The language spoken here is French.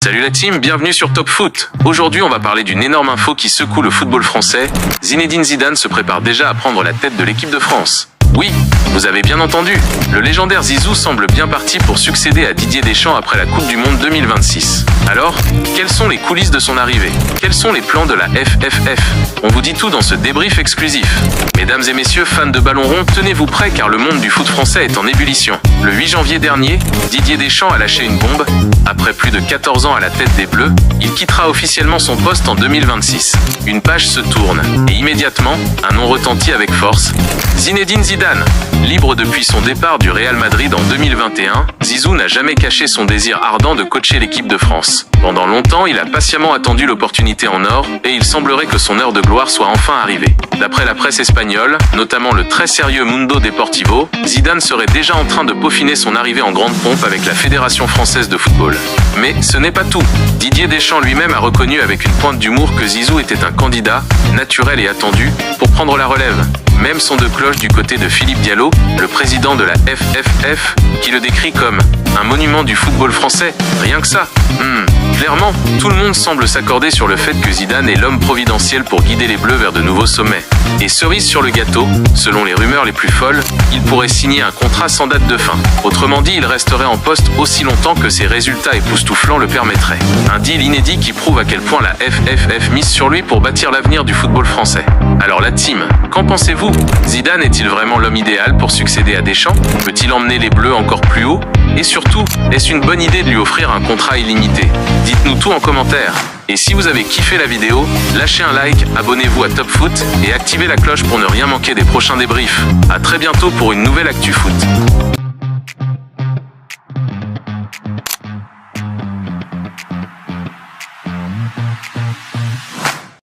Salut la team, bienvenue sur Top Foot. Aujourd'hui, on va parler d'une énorme info qui secoue le football français. Zinedine Zidane se prépare déjà à prendre la tête de l'équipe de France. Oui, vous avez bien entendu, le légendaire Zizou semble bien parti pour succéder à Didier Deschamps après la Coupe du Monde 2026. Alors, quelles sont les coulisses de son arrivée? Quels sont les plans de la FFF? On vous dit tout dans ce débrief exclusif. Mesdames et messieurs, fans de ballon rond, tenez-vous prêts car le monde du foot français est en ébullition. Le 8 janvier dernier, Didier Deschamps a lâché une bombe. Après plus de 14 ans à la tête des Bleus, il quittera officiellement son poste en 2026. Une page se tourne, et immédiatement, un nom retentit avec force. Zinedine Zidane. Libre depuis son départ du Real Madrid en 2021, Zizou n'a jamais caché son désir ardent de coacher l'équipe de France. Pendant longtemps, il a patiemment attendu l'opportunité en or, et il semblerait que son heure de gloire soit enfin arrivée. D'après la presse espagnole, notamment le très sérieux Mundo Deportivo, Zidane serait déjà en train de peaufiner son arrivée en grande pompe avec la Fédération française de football. Mais ce n'est pas tout. Didier Deschamps lui-même a reconnu avec une pointe d'humour que Zizou était un candidat, naturel et attendu, pour prendre la relève. Même son de cloche du côté de Philippe Diallo, le président de la FFF, qui le décrit comme un monument du football français, rien que ça. Clairement, tout le monde semble s'accorder sur le fait que Zidane est l'homme providentiel pour guider les Bleus vers de nouveaux sommets. Et cerise sur le gâteau, selon les rumeurs les plus folles, il pourrait signer un contrat sans date de fin. Autrement dit, il resterait en poste aussi longtemps que ses résultats époustouflants le permettraient. Un deal inédit qui prouve à quel point la FFF mise sur lui pour bâtir l'avenir du football français. Alors la team, qu'en pensez-vous? Zidane est-il vraiment l'homme idéal pour succéder à Deschamps? Peut-il emmener les Bleus encore plus haut? Et surtout, est-ce une bonne idée de lui offrir un contrat illimité? Dites-nous tout en commentaire. Et si vous avez kiffé la vidéo, lâchez un like, abonnez-vous à Top Foot et activez la cloche pour ne rien manquer des prochains débriefs. À très bientôt pour une nouvelle Actu Foot.